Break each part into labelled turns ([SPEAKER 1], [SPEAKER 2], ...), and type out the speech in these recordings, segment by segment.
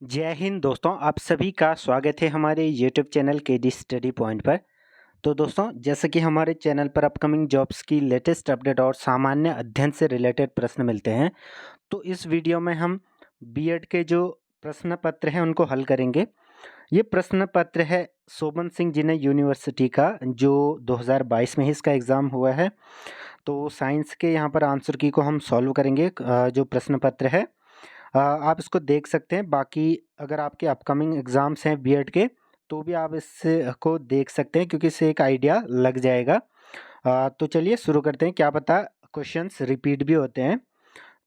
[SPEAKER 1] जय हिंद दोस्तों, आप सभी का स्वागत है हमारे YouTube channel KD study point पर। तो दोस्तों, जैसे कि हमारे चैनल पर अपकमिंग जॉब्स की लेटेस्ट अपडेट और सामान्य अध्ययन से रिलेटेड प्रश्न मिलते हैं, तो इस वीडियो में हम बीएड के जो प्रश्न पत्र हैं उनको हल करेंगे। ये प्रश्न पत्र है शोभन सिंह जिन्हें यूनिवर्सिटी का, जो 2022 में ही इसका एग्ज़ाम हुआ है। तो साइंस के यहाँ पर आंसर की को हम सॉल्व करेंगे। जो प्रश्न पत्र है आप इसको देख सकते हैं। बाकी अगर आपके अपकमिंग एग्ज़ाम्स हैं बीएड के, तो भी आप इसको देख सकते हैं, क्योंकि इससे एक आइडिया लग जाएगा। तो चलिए शुरू करते हैं, क्या पता क्वेश्चंस रिपीट भी होते हैं।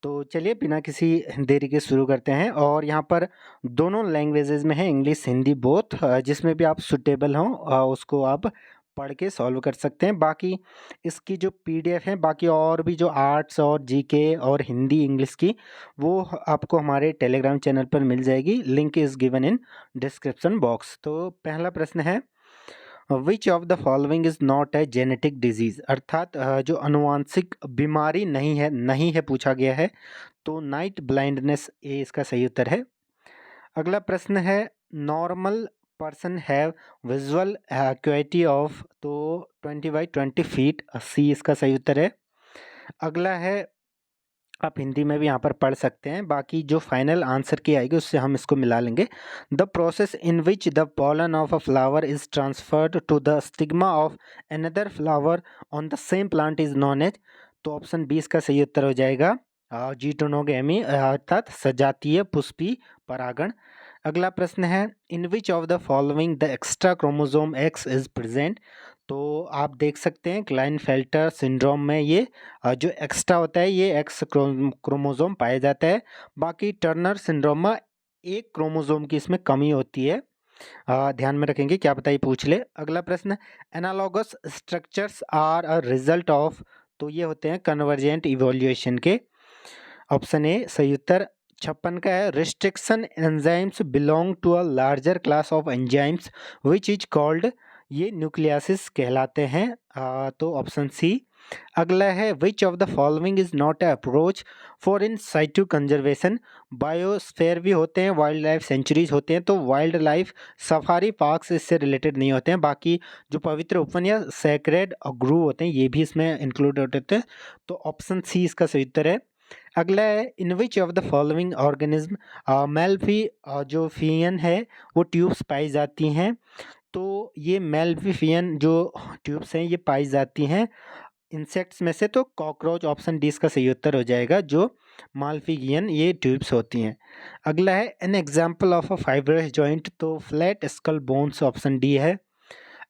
[SPEAKER 1] तो चलिए बिना किसी देरी के शुरू करते हैं। और यहाँ पर दोनों लैंग्वेजेस में है, इंग्लिश हिंदी बोथ, जिसमें भी आप सुटेबल हों उसको आप पढ़ के सॉल्व कर सकते हैं। बाकी इसकी जो पीडीएफ है, बाकी और भी जो आर्ट्स और जीके और हिंदी इंग्लिश की, वो आपको हमारे टेलीग्राम चैनल पर मिल जाएगी। Link is given in description box. तो पहला प्रश्न है, which of the following is not a genetic disease, अर्थात जो अनुवांशिक बीमारी नहीं है पूछा गया है। तो नाइट ब्लाइंडनेस ये इसका सही उत्तर है। अगला प्रश्न है, normal person have visual acuity of, तो 20/20 फीट, सी इसका सही उत्तर है। अगला है, आप हिंदी में भी यहाँ पर पढ़ सकते हैं, बाकी जो फाइनल आंसर की आएगी उससे हम इसको मिला लेंगे। The process in which the pollen of a flower is transferred to the stigma of another flower on the same plant is known as, तो ऑप्शन बी इसका सही उत्तर हो जाएगा जीटोनोगेमी, अर्थात सजातीय पुष्पी परागण। अगला प्रश्न है, in which of the following the extra chromosome X is present, तो आप देख सकते हैं क्लाइनफेल्टर सिंड्रोम में ये जो एक्स्ट्रा होता है ये एक्स क्रोमोसोम पाया जाता है। बाकी टर्नर सिंड्रोम में एक क्रोमोसोम की इसमें कमी होती है। ध्यान में रखेंगे, क्या बताइए पूछ ले। अगला प्रश्न, analogous structures are a result of, तो ये होते हैं कन्वर्जेंट इवोल्यूशन के। ऑप्शन ए सही उत्तर। 56 का है, restriction enzymes belong to a larger class of enzymes which is called, ये न्यूक्लियासिस कहलाते हैं। तो ऑप्शन सी। अगला है, which of the following is not a approach for in situ conservation, biosphere भी होते हैं, वाइल्ड लाइफ सेंचुरीज होते हैं, तो वाइल्ड लाइफ सफारी पार्क्स इससे रिलेटेड नहीं होते हैं। बाकी जो पवित्र उपवन या सेक्रेड ग्रू होते हैं ये भी इसमें इंक्लूड होते हैं। तो ऑप्शन सी इसका सही उत्तर है। अगला है, in which of the following organism मेल्फी, जो फियन है वो ट्यूब्स पाई जाती हैं, तो ये मेल्फिफियन जो ट्यूब्स हैं ये पाई जाती हैं इंसेक्ट्स में से, तो कॉकरोच, ऑप्शन डी इसका सही उत्तर हो जाएगा, जो माल्फिगियन ये ट्यूब्स होती हैं। अगला है, an example of a fibrous joint, तो flat skull bones, option D है।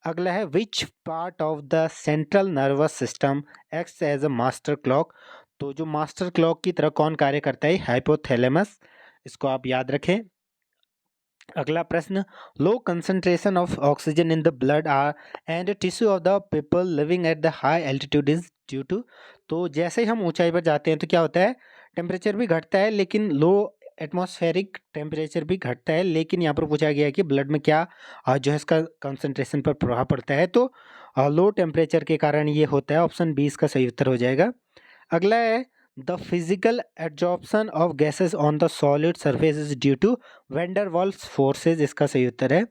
[SPEAKER 1] अगला है, which part of the central nervous system acts as a master clock, तो जो मास्टर क्लॉक की तरह कौन कार्य करता है, हाइपोथैलेमस, इसको आप याद रखें। अगला प्रश्न, low concentration of oxygen in the blood are and tissue of the people living at the high altitude is due to, तो जैसे ही हम ऊंचाई पर जाते हैं तो क्या होता है, टेम्परेचर भी घटता है, लेकिन लो एटमॉस्फेरिक टेम्परेचर भी घटता है। लेकिन यहाँ पर पूछा गया है कि ब्लड में क्या जो है इसका कंसंट्रेशन पर प्रभाव पड़ता है, तो लो टेम्परेचर के कारण ये होता है। ऑप्शन बी इसका सही उत्तर हो जाएगा। अगला है, the physical adsorption of gases on the solid surface is due to van der Waals forces, इसका सही उत्तर है।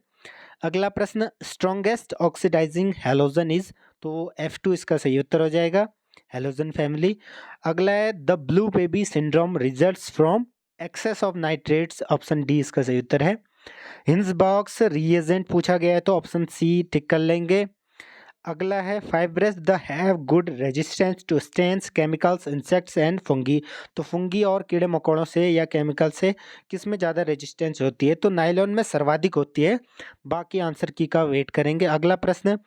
[SPEAKER 1] अगला प्रश्न, स्ट्रॉन्गेस्ट ऑक्सीडाइजिंग हैलोजन इज, तो F2 इसका सही उत्तर हो जाएगा, हैलोजन फैमिली। अगला है, the blue baby syndrome results from excess of nitrates, option D इसका सही उत्तर है। हिंसबॉक्स रिएजेंट पूछा गया है, तो ऑप्शन सी टिक कर लेंगे। अगला है, fibrous the have good resistance to stains, chemicals, insects and fungi, तो फंगी और कीड़े मकोड़ों से या केमिकल से किस में ज़्यादा रेजिस्टेंस होती है, तो नायलॉन में सर्वाधिक होती है। बाकी आंसर की का वेट करेंगे। अगला प्रश्न,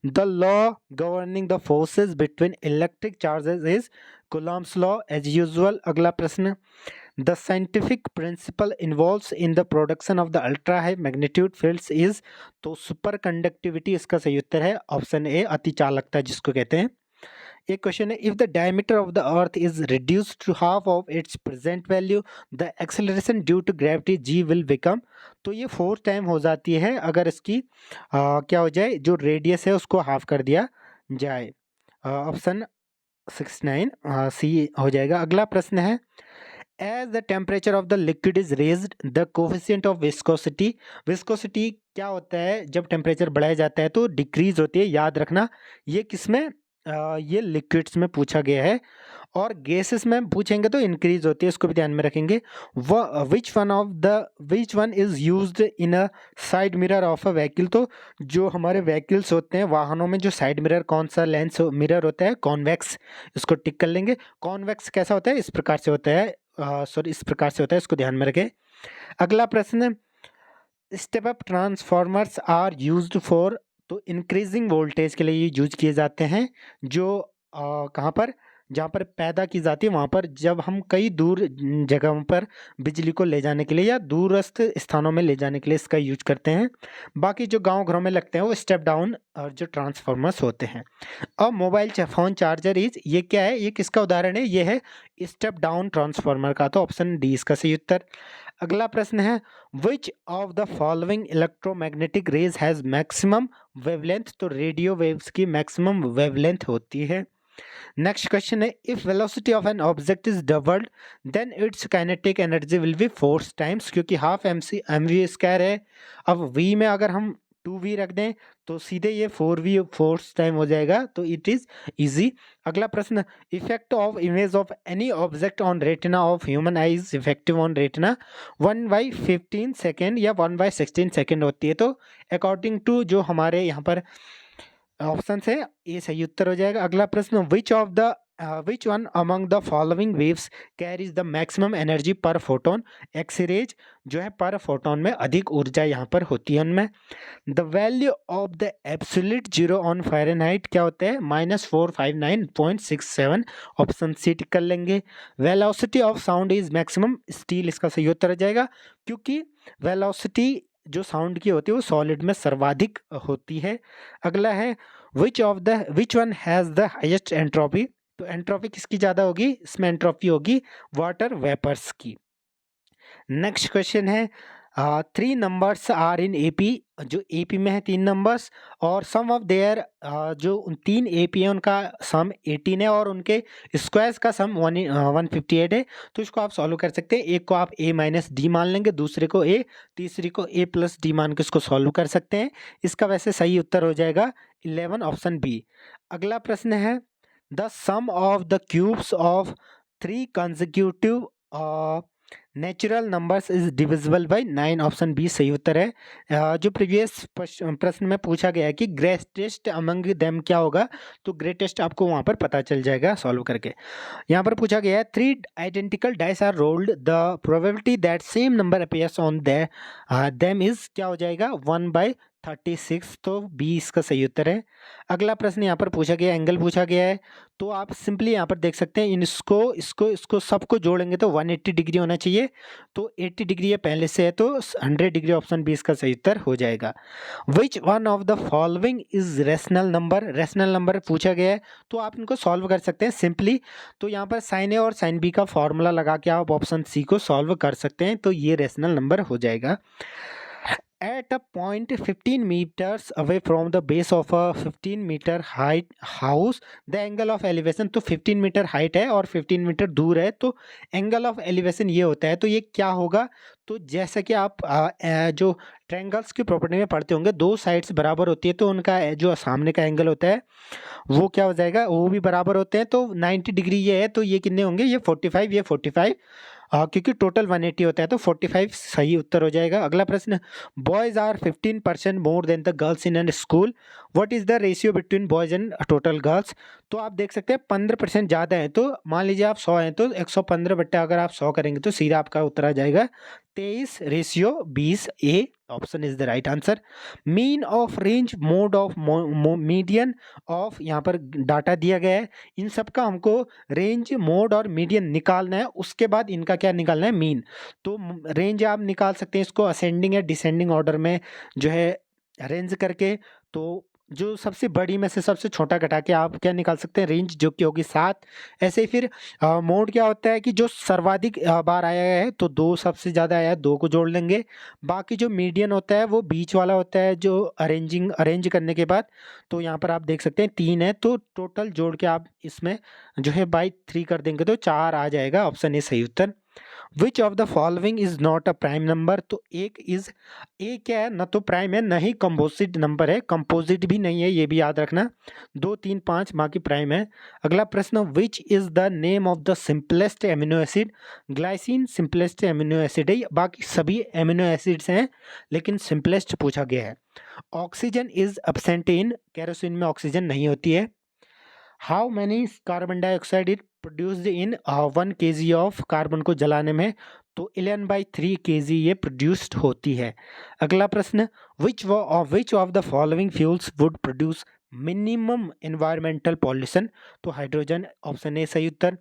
[SPEAKER 1] the law governing the forces between electric charges is Coulomb's law as usual. अगला प्रश्न, the scientific principle involves in the production of the ultra high magnitude fields is, तो सुपर कंडक्टिविटी इसका सही उत्तर है, ऑप्शन ए अति चालकता जिसको कहते हैं। एक क्वेश्चन है, if the diameter of the earth is reduced to half of its present value the acceleration due to gravity g will become, तो ये 4 टाइम हो जाती है अगर इसकी क्या हो जाए, जो रेडियस है उसको हाफ कर दिया जाए। ऑप्शन 69 सी हो जाएगा। अगला प्रश्न है, as the temperature of the liquid is raised the coefficient of viscosity, viscosity क्या होता है जब टेम्परेचर बढ़ाया जाता है तो डिक्रीज होती है, याद रखना। ये किसमें ये लिक्विड्स में पूछा गया है, और गैसेस में पूछेंगे तो इंक्रीज होती है, इसको भी ध्यान में रखेंगे। Which one is used in a side mirror of a vehicle, तो जो हमारे व्हीकल्स होते हैं वाहनों में जो साइड मिरर कौन सा लेंस मिरर होता है, कॉन्वेक्स, इसको टिक कर लेंगे। कॉन्वेक्स कैसा होता है, इस प्रकार से होता है, सॉरी इस प्रकार से होता है, इसको ध्यान में रखें। अगला प्रश्न, step up transformers are used for, तो इंक्रीजिंग वोल्टेज के लिए ये यूज किए जाते हैं, जो कहाँ पर, जहाँ पर पैदा की जाती है वहाँ पर, जब हम कई दूर जगहों पर बिजली को ले जाने के लिए या दूरस्थ स्थानों में ले जाने के लिए इसका यूज करते हैं। बाकी जो गांव घरों में लगते हैं वो स्टेप डाउन और जो ट्रांसफॉर्मर्स होते हैं। अब मोबाइल फ़ोन चार्जर इज, ये क्या है, ये किसका उदाहरण है, ये है स्टेप डाउन ट्रांसफॉर्मर का, तो ऑप्शन डी इसका सही उत्तर। अगला प्रश्न है, which of the following electromagnetic rays has maximum wavelength, तो रेडियो वेव्स की मैक्सिमम वेवलेंथ होती है। नेक्स्ट क्वेश्चन है, if velocity of an object is doubled then its kinetic energy will be force times, क्योंकि हाफ एम वी स्क्वायर है। अब v में अगर हम 2v रख दें तो सीधे ये 4v फोर्स टाइम हो जाएगा, तो इट इज इजी। अगला प्रश्न, effect of image of any object on retina of human I is effective on retina 1/15 second या 1/16 सेकेंड होती है, तो अकॉर्डिंग टू जो हमारे यहाँ पर ऑप्शन है ये सही उत्तर हो जाएगा। अगला प्रश्न, which one among the following waves carries the maximum energy पर फोटोन, एक्सरेज जो है पर फोटोन में अधिक ऊर्जा यहाँ पर होती है उनमें। The value of the absolute zero on Fahrenheit क्या होता है, -459.67, ऑप्शन सी टिक कर लेंगे। Velocity of sound is maximum steel, इसका सही उत्तर हो जाएगा, क्योंकि वेलोसिटी जो साउंड की होती है वो सॉलिड में सर्वाधिक होती है। अगला है, which one has the highest entropy, तो एंट्रोपी किसकी ज़्यादा होगी, इसमें एंट्रोपी होगी वाटर वेपर्स की। नेक्स्ट क्वेश्चन है, 3 नंबर्स आर इन एपी, जो एपी में है 3 नंबर्स, और सम ऑफ देयर जो 3 एपी है उनका सम 18 है और उनके स्क्वायर्स का सम 158 है। तो इसको आप सॉल्व कर सकते हैं, एक को आप a माइनस डी मान लेंगे, दूसरे को a, तीसरी को a प्लस डी मान के इसको सॉल्व कर सकते हैं। इसका वैसे सही उत्तर हो जाएगा 11, ऑप्शन बी। अगला प्रश्न है, the sum of the cubes of 3 consecutive natural numbers is divisible by 9, option B सही उत्तर है। जो प्रीवियस प्रश्न में पूछा गया है कि ग्रेटेस्ट अमंग देम क्या होगा, तो ग्रेटेस्ट आपको वहाँ पर पता चल जाएगा सॉल्व करके। यहाँ पर पूछा गया है, 3 identical dice are rolled, the probability that same number appears on them is क्या हो जाएगा, 1/36, तो बी इसका सही उत्तर है। अगला प्रश्न यहाँ पर पूछा गया, एंगल पूछा गया है, तो आप सिंपली यहाँ पर देख सकते हैं, इसको सबको जोड़ेंगे तो 180 डिग्री होना चाहिए, तो 80 डिग्री ये पहले से है, तो 100 डिग्री, ऑप्शन बी इसका सही उत्तर हो जाएगा। विच one of the following is rational number, rational number पूछा गया है, तो आप इनको सॉल्व कर सकते हैं सिंपली, तो यहाँ पर साइन ए और साइन बी का फॉर्मूला लगा के आप ऑप्शन सी को सॉल्व कर सकते हैं, तो ये रेशनल नंबर हो जाएगा। At a point 15 meters away from the base of a 15 meter height house, the angle of elevation, तो 15 मीटर हाइट है और 15 मीटर दूर है, तो एंगल ऑफ एलिवेशन ये होता है, तो ये क्या होगा, तो जैसा कि आप जो ट्रायंगल्स की प्रॉपर्टी में पढ़ते होंगे, 2 साइड्स बराबर होती है तो उनका जो सामने का एंगल होता है वो क्या हो जाएगा, वो भी बराबर होते हैं, तो 90 डिग्री ये है, तो ये कितने होंगे, ये 45, ये 45, क्योंकि टोटल 180 होता है, तो 45 सही उत्तर हो जाएगा। अगला प्रश्न, boys are 15% more than the girls in an school, what is the ratio between boys and total girls, तो आप देख सकते हैं 15% ज़्यादा है, तो मान लीजिए आप 100 हैं तो 115 बट्टा अगर आप 100 करेंगे तो सीधा आपका उत्तर आ जाएगा 23:20, A option is the right answer. Mean of range, mode of median of, यहाँ पर डाटा दिया गया है, इन सब का हमको रेंज, मोड और मीडियन निकालना है, उसके बाद इनका क्या निकालना है, मीन। तो रेंज आप निकाल सकते हैं इसको असेंडिंग या डिसेंडिंग ऑर्डर में जो है अरेंज करके, तो जो सबसे बड़ी में से सबसे छोटा घटा के आप क्या निकाल सकते हैं, रेंज, जो कि होगी 7। ऐसे ही फिर मोड क्या होता है कि जो सर्वाधिक बार आया है, तो 2 सबसे ज़्यादा आया है, 2 को जोड़ लेंगे। बाकी जो मीडियन होता है वो बीच वाला होता है, जो अरेंज करने के बाद, तो यहाँ पर आप देख सकते हैं 3 है, तो टोटल जोड़ के आप इसमें जो है बाई 3 कर देंगे तो 4 आ जाएगा, ऑप्शन ए सही उत्तर। Which of the following is not a prime number, तो ए क्या है, न तो प्राइम है न ही कंपोजिट नंबर है, कंपोजिट भी नहीं है, ये भी याद रखना। 2 3 5 बाकी प्राइम है। अगला प्रश्न, which is the name of the simplest amino acid, glycine simplest amino acid है, बाकी सभी एमिनो एसिड्स हैं लेकिन सिंपलेस्ट पूछा गया है। Oxygen is absent in, kerosene में ऑक्सीजन नहीं होती है। How many carbon dioxide is produced in 1 kg of, carbon को जलाने में तो 11/3 kg ये प्रोड्यूस्ड होती है। अगला प्रश्न, which of the following fuels would produce minimum environmental pollution, तो हाइड्रोजन ऑप्शन ए सही उत्तर।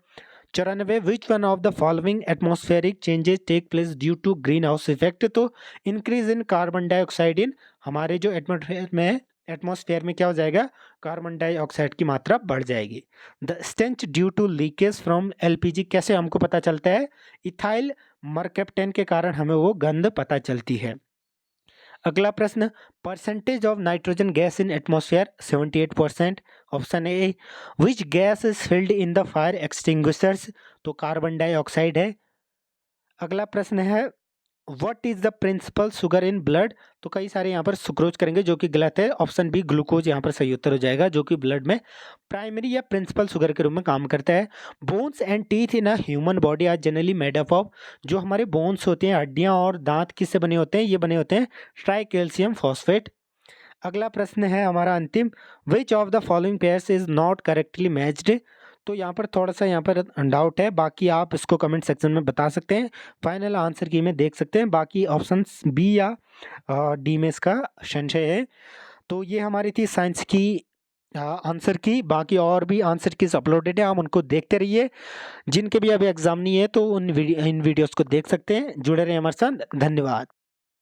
[SPEAKER 1] 94, which one of the following atmospheric changes take place due to green house effect, तो increase in carbon dioxide in, हमारे जो atmosphere में क्या हो जाएगा, कार्बन डाइऑक्साइड की मात्रा बढ़ जाएगी। The stench due to leakage from LPG, कैसे हमको पता चलता है, इथाइल मरकैप्टेन के कारण हमें वो गंध पता चलती है। अगला प्रश्न, percentage of nitrogen gas in atmosphere 78%, option A. Which gas is filled in the fire extinguishers, तो कार्बन डाइऑक्साइड है। अगला प्रश्न है, what is the principal sugar in blood, तो कई सारे यहाँ पर सुक्रोज करेंगे जो कि गलत है, ऑप्शन बी ग्लूकोज यहाँ पर सही उत्तर हो जाएगा, जो कि ब्लड में प्राइमरी या प्रिंसिपल शुगर के रूप में काम करता है। Bones and teeth in a human body are generally made up of, जो हमारे बोन्स होते हैं, हड्डियाँ और दांत किससे बने होते हैं, ये बने होते हैं ट्राई कैल्शियम फॉस्फेट। अगला प्रश्न है हमारा अंतिम, विच of the following pairs is not correctly matched, तो यहाँ पर थोड़ा सा यहाँ पर डाउट है, बाकी आप इसको कमेंट सेक्शन में बता सकते हैं, फाइनल आंसर की में देख सकते हैं, बाकी ऑप्शन बी या डी में इसका संशय है। तो ये हमारी थी साइंस की आंसर की, बाकी और भी आंसर कीज अपलोडेड है, आप उनको देखते रहिए। जिनके भी अभी एग्जाम नहीं है तो इन वीडियोस को देख सकते हैं। जुड़े रहे हमारे साथ, धन्यवाद।